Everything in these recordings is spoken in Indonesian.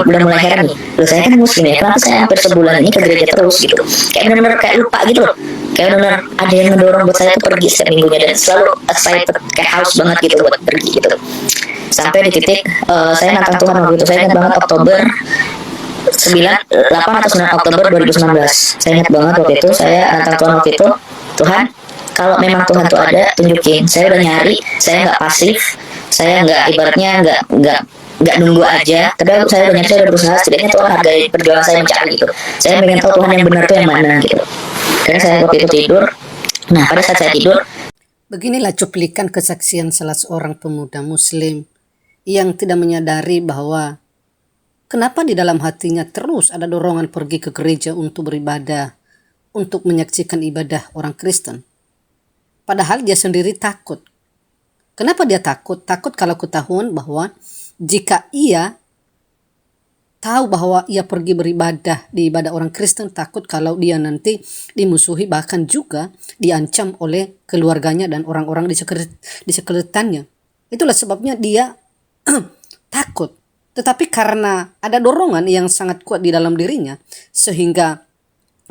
udah mulai heran nih, loh saya kan muslim ya, kenapa saya hampir sebulan ini ke gereja terus gitu, kayak benar-benar kayak lupa gitu loh, kayak benar-benar ada yang ngedorong buat saya tuh pergi setiap minggunya, dan selalu excited, kayak haus banget gitu buat pergi gitu. Sampai di titik saya nantang Tuhan waktu itu, saya ingat banget Oktober 8 atau 9 Oktober 2019, saya ingat banget waktu itu saya nantang Tuhan waktu itu, Tuhan kalau memang Tuhan tuh ada, tunjukin. Saya udah nyari, saya nggak pasif, saya nggak ibaratnya nggak nunggu aja. Tapi saya udah nyari, saya udah berusaha. Setidaknya Tuhan hargai perjuangan saya mencari gitu. Saya pengen tahu Tuhan yang benar tuh yang mana gitu. Karena saya waktu itu tidur. Nah pada saat saya tidur, Beginilah cuplikan kesaksian salah seorang pemuda Muslim yang tidak menyadari bahwa kenapa di dalam hatinya terus ada dorongan pergi ke gereja untuk beribadah, untuk menyaksikan ibadah orang Kristen. Padahal dia sendiri takut. Kenapa dia takut? Takut kalau ketahuan bahwa jika ia tahu bahwa ia pergi beribadah di ibadah orang Kristen, takut kalau dia nanti dimusuhi, bahkan juga diancam oleh keluarganya dan orang-orang di sekeliling. Itulah sebabnya dia takut. Tetapi karena ada dorongan yang sangat kuat di dalam dirinya, sehingga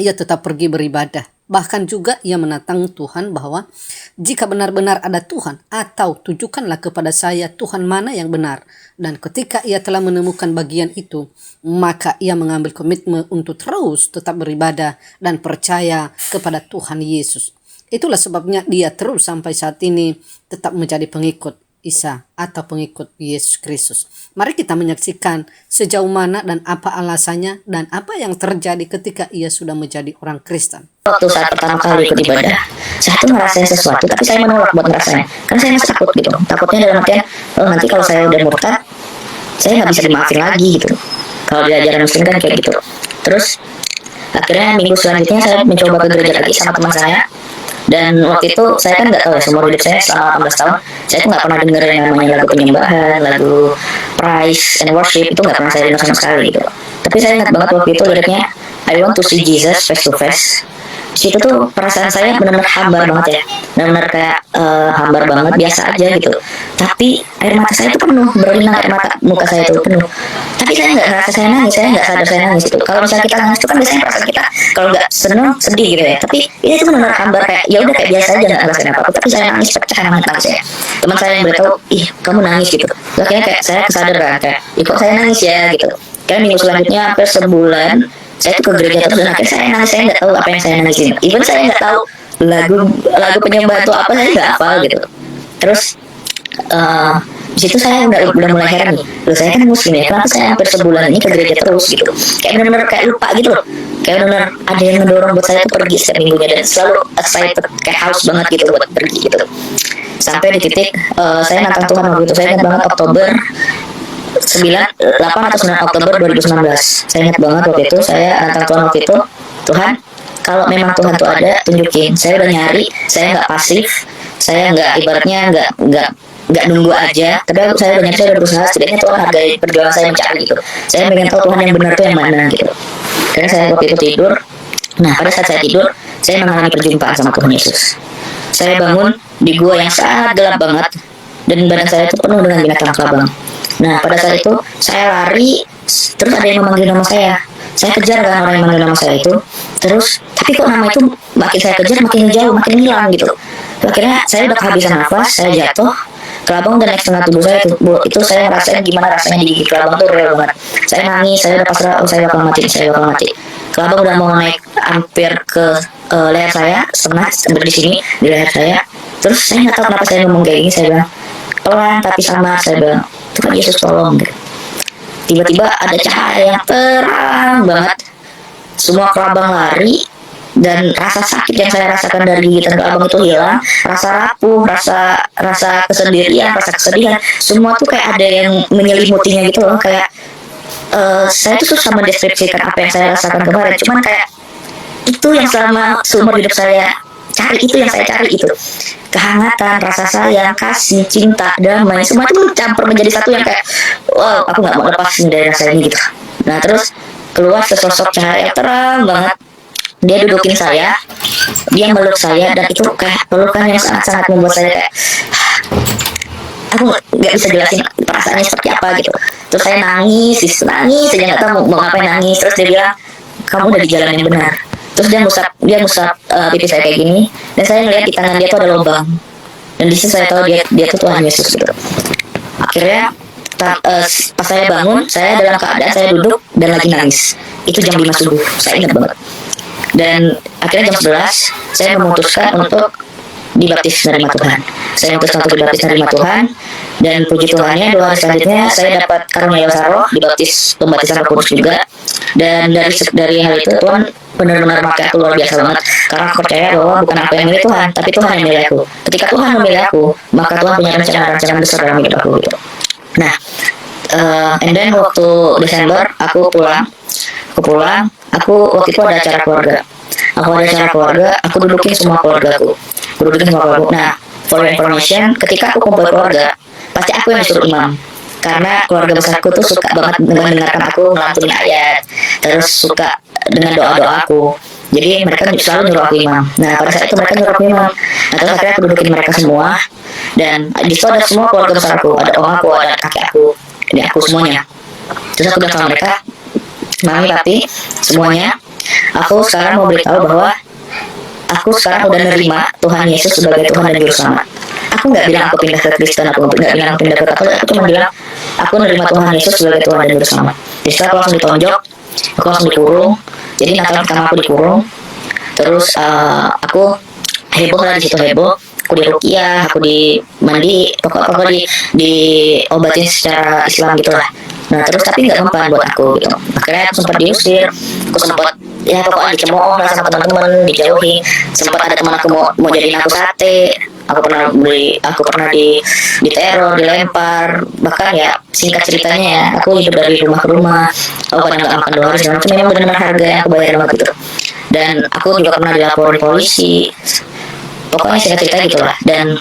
ia tetap pergi beribadah. Bahkan juga ia menantang Tuhan bahwa jika benar-benar ada Tuhan, atau tunjukkanlah kepada saya Tuhan mana yang benar. Dan ketika ia telah menemukan bagian itu, maka ia mengambil komitmen untuk terus tetap beribadah dan percaya kepada Tuhan Yesus. Itulah sebabnya dia terus sampai saat ini tetap menjadi pengikut Isa atau pengikut Yesus Kristus. Mari kita menyaksikan sejauh mana dan apa alasannya dan apa yang terjadi ketika ia sudah menjadi orang Kristen. waktu saat pertama kali ikut ibadah, saya tuh ngerasain sesuatu, tapi saya menolak buat ngerasain. Karena saya masih takut gitu. Takutnya dalam artian, oh nanti kalau saya udah murtad, saya nggak bisa dimaafin lagi gitu. Kalau di ajaran muslim kan kayak gitu. Terus akhirnya minggu selanjutnya saya mencoba ke gereja lagi sama teman saya. Dan waktu itu saya kan nggak tahu ya, seumur hidup saya selama 18 tahun, saya tuh nggak pernah denger yang namanya lagu penyembahan, lagu praise and worship, itu nggak pernah saya dengar sama sekali gitu. Tapi saya ingat banget waktu itu liriknya, I want to see Jesus face to face. Di situ tuh perasaan saya benar-benar hambar banget ya, benar-benar kayak hambar banget, biasa aja gitu. Tapi air mata saya tuh penuh, berlinang air mata, muka saya tuh penuh. Tapi saya nggak ngerasa saya nangis, saya nggak sadar saya nangis itu. Kalau misalnya kita nangis itu kan biasanya perasaan kita kalau nggak seneng sedih gitu ya. Tapi ini tuh benar-benar hambar, kayak ya udah kayak biasa aja, nggak ngerasain apa-apa. Tapi saya nangis, pecah banget nangis ya. Teman saya yang beritahu, ih kamu nangis gitu. Akhirnya kayak saya kesadar kan, kayak, ih kok saya nangis ya gitu. Kayak minggu selanjutnya hampir sebulan saya tuh ke gereja terus, dan akhirnya saya nangis, saya nggak tahu apa yang saya nangisin. Even saya nggak tahu lagu penyembahan itu apa, saya nggak hafal gitu. Terus di situ saya udah mulai heran nih, loh saya kan muslim ya, kenapa saya hampir sebulan ini ke gereja terus gitu, kayak benar-benar kayak lupa gitu loh, kayak benar-benar ada yang ngedorong buat saya tuh pergi setiap minggunya, dan selalu excited, kayak haus banget gitu buat pergi gitu. Sampai di titik saya nantang Tuhan waktu itu, saya ingat banget Oktober 8 atau 9 Oktober 2019, saya ingat banget waktu itu saya nantang Tuhan waktu itu, Tuhan kalau memang Tuhan tuh ada, tunjukin. Saya udah nyari, saya nggak pasif, saya nggak ibaratnya nggak nunggu aja. Tapi saya udah nyari, saya udah berusaha. Setidaknya Tuhan hargai perjuangan saya mencari gitu. Saya pengen tahu Tuhan yang benar tuh yang mana gitu. Karena saya waktu itu tidur. Nah pada saat saya tidur, saya mengalami perjumpaan sama Tuhan Yesus. Saya bangun di gua yang sangat gelap banget, dan badan saya itu penuh dengan binatang kelabang. Nah pada saat itu saya lari, terus ada yang memanggil nama saya. Saya kejar kan orang yang manggil nama saya itu. Terus tapi kok nama itu makin saya kejar makin jauh, makin hilang gitu. Akhirnya saya udah kehabisan nafas, saya jatuh. Kelabang dan naik setengah tubuh saya itu saya ngerasain gimana rasanya digigit kelabang tuh real banget. Saya nangis, saya udah pasrah, oh saya bakal mati, saya bakal mati. Kelabang udah mau naik hampir ke leher saya, setengah sampai di sini di leher saya. Terus saya nggak tahu kenapa saya ngomong kayak gini, saya bilang pelan tapi samar, saya bilang Tuhan Yesus tolong gitu. Tiba-tiba ada cahaya yang terang banget, semua kelabang lari, dan rasa sakit yang saya rasakan dari gigitan kelabang itu hilang, rasa rapuh, rasa kesendirian, rasa kesedihan, semua tuh kayak ada yang menyelimutinya gitu loh. Kayak saya tuh susah mendeskripsikan apa yang saya rasakan kemarin, cuman kayak itu yang selama seumur hidup saya cari, itu yang saya cari, itu kehangatan, rasa sayang, kasih, cinta, damai, semua itu campur menjadi satu yang kayak wow, aku nggak mau lepas dari rasa ini gitu. Nah terus keluar sesosok cahaya terang banget, dia dudukin saya, dia meluk saya, dan itu kayak pelukan yang sangat-sangat membuat saya kayak aku nggak bisa jelasin perasaannya seperti apa gitu. Terus saya nangis aja nggak tahu mau ngapain nangis. Terus dia bilang, kamu udah di jalan yang benar. Terus dia ngusap pipi saya kayak gini, dan saya ngeliat di tangan dia tuh ada lubang. Dan di situ saya tahu dia tuh Tuhan Yesus gitu. Akhirnya pas saya bangun, saya dalam keadaan saya duduk dan lagi nangis. Itu jam 5 subuh, saya ingat banget. Dan akhirnya jam 11 saya memutuskan untuk dibaptis menerima Tuhan. Saya memutuskan untuk dibaptis menerima Tuhan, dan puji Tuhannya 2 hari selanjutnya saya dapat karunia Roh, dibaptis pembaptisan Roh Kudus juga. Dan dari hal itu Tuhan benar-benar pakai aku luar biasa banget, karena aku percaya bahwa bukan aku yang milih Tuhan, tapi Tuhan yang milih aku. Ketika Tuhan memilih aku, maka Tuhan punya rencana-rencana besar dalam hidup aku gitu. Nah, and then waktu Desember aku pulang, aku waktu itu ada acara keluarga. Aku dudukin semua keluargaku. Nah, for your information, ketika aku kumpul keluarga, pasti aku yang disuruh imam. Karena keluarga besarku tuh suka banget mendengarkan aku ngelantunin ayat, terus suka dengan doa-doa aku. Jadi mereka selalu nyuruh aku imam. Nah, pada saat itu mereka nyuruh aku imam. Nah, terus akhirnya aku dudukin mereka semua, dan di situ ada semua keluarga besarku, ada om aku, ada kakek aku, ini aku semuanya. Terus aku bilang sama mereka, mami, papi, semuanya, aku sekarang mau beritahu bahwa aku sekarang udah nerima Tuhan Yesus sebagai Tuhan dan Juru Selamat. Aku nggak bilang aku pindah ke Kristen, aku nggak bilang pindah ke Katolik, aku cuma bilang aku nerima Tuhan Yesus sebagai Tuhan dan Juru Selamat. Di situ aku langsung ditonjok, aku langsung dikurung. Jadi Natal pertama aku dikurung, terus aku heboh lah di situ, heboh. Aku diruqyah, aku dimandi, pokoknya diobatin secara Islam gitulah. Nah, terus tapi nggak mempan buat aku gitu. Akhirnya aku sempat diusir, aku sempat ya pokoknya dicemooh lah sama teman-teman, dijauhi. Sempat ada teman aku mau jadiin aku sate. Aku pernah diteror, dilempar. Bahkan ya singkat ceritanya ya, aku hidup dari rumah ke rumah. Aku kadang nggak makan 2 hari segala macam. Memang benar-benar harga yang aku bayar banget gitu. Dan aku juga pernah dilaporin polisi. Pokoknya singkat cerita gitulah. Dan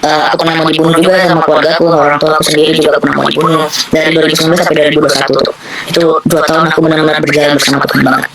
aku pernah mau dibunuh juga sama keluarga aku, orang tua aku sendiri juga pernah mau dibunuh dari 2019 sampai 2021 tuh. Itu 2 tahun aku benar-benar berjalan bersama Tuhan banget.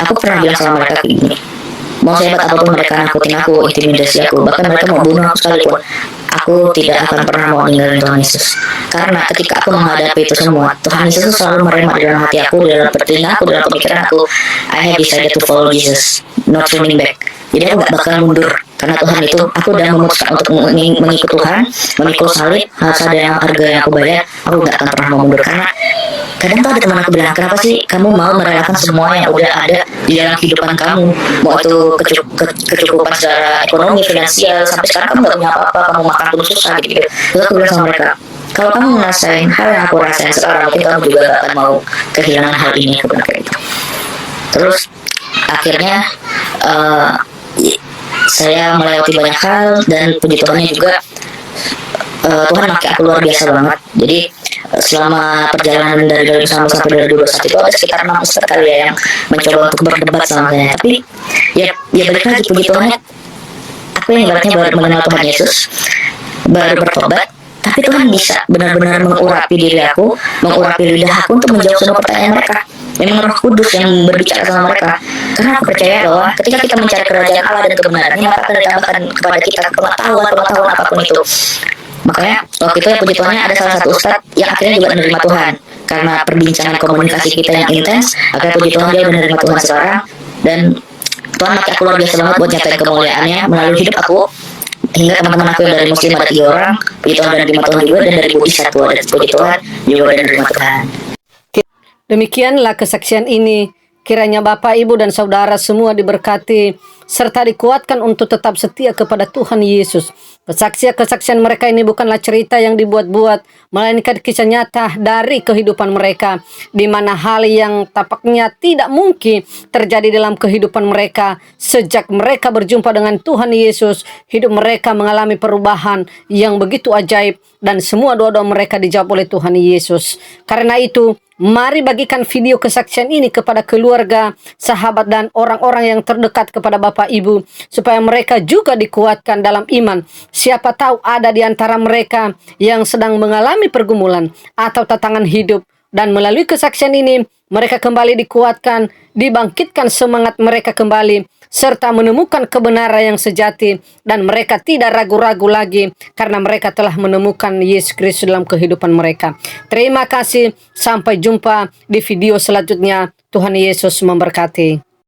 Aku pernah bilang sama mereka kayak gini, mau sehebat apapun mereka nakutin aku, intimidasi aku, bahkan mereka mau bunuh aku sekalipun, aku tidak akan pernah mau ninggalin Tuhan Yesus. Karena ketika aku menghadapi itu semua, Tuhan Yesus selalu merema di dalam hati aku, di dalam telinga aku, di dalam pemikiran aku. I have decided to follow Jesus, not turning back. Jadi aku gak bakal mundur, karena Tuhan itu, aku udah memutuskan untuk mengikut Tuhan, memikul salib, harga yang aku bayar, aku gak akan pernah mau mundur. Karena kadang tuh ada teman aku bilang, kenapa sih kamu mau merelakan semua yang udah ada di dalam kehidupan kamu, mau itu kecukupan secara ekonomi, finansial, sampai sekarang kamu gak punya apa-apa, kamu makan pun susah gitu. Terus aku bilang sama mereka, kalau kamu ngerasain hal yang aku rasain sekarang, mungkin kamu juga gak akan mau kehilangan hal ini, aku bilang kayak gitu. Terus akhirnya saya melewati banyak hal, dan puji Tuhannya juga Tuhan pakai aku luar biasa banget. Jadi selama perjalanan dari 2019 sampai 2021 itu ada sekitar 6 ustadz kali ya yang mencoba untuk berdebat sama saya. Tapi ya balik lagi, puji Tuhannya aku yang ibaratnya baru mengenal Tuhan Yesus, baru bertobat, tapi Tuhan bisa benar-benar mengurapi diri aku, mengurapi lidah aku untuk menjawab semua pertanyaan mereka. Memang Roh Kudus yang berbicara sama mereka. Karena aku percaya bahwa ketika kita mencari kerajaan Allah dan kebenarannya, maka akan ditambahkan kepada kita pengetahuan apapun itu. Makanya waktu itu ya puji Tuhannya ada salah satu ustadz yang akhirnya juga menerima Tuhan. Karena perbincangan komunikasi kita yang intens, akhirnya puji Tuhan dia menerima Tuhan sekarang. Dan Tuhan pakai aku luar biasa banget buat nyatain kemuliaannya melalui hidup aku. Hingga teman-teman aku yang dari Muslim ada 3 orang, puji Tuhan dan menerima Tuhan juga. Dan dari Buddhis 1 ada, puji Tuhan juga dan menerima Tuhan. Demikianlah kesaksian ini. Kiranya Bapak, Ibu, dan Saudara semua diberkati serta dikuatkan untuk tetap setia kepada Tuhan Yesus. Kesaksian mereka ini bukanlah cerita yang dibuat-buat, melainkan kisah nyata dari kehidupan mereka, di mana hal yang tapaknya tidak mungkin terjadi dalam kehidupan mereka. Sejak mereka berjumpa dengan Tuhan Yesus, hidup mereka mengalami perubahan yang begitu ajaib, dan semua doa-doa mereka dijawab oleh Tuhan Yesus. Karena itu, mari bagikan video kesaksian ini kepada keluarga, sahabat, dan orang-orang yang terdekat kepada Bapak Ibu, supaya mereka juga dikuatkan dalam iman. Siapa tahu ada di antara mereka yang sedang mengalami pergumulan atau tantangan hidup, dan melalui kesaksian ini mereka kembali dikuatkan, dibangkitkan semangat mereka kembali, serta menemukan kebenaran yang sejati, dan mereka tidak ragu-ragu lagi karena mereka telah menemukan Yesus Kristus dalam kehidupan mereka. Terima kasih, sampai jumpa di video selanjutnya. Tuhan Yesus memberkati.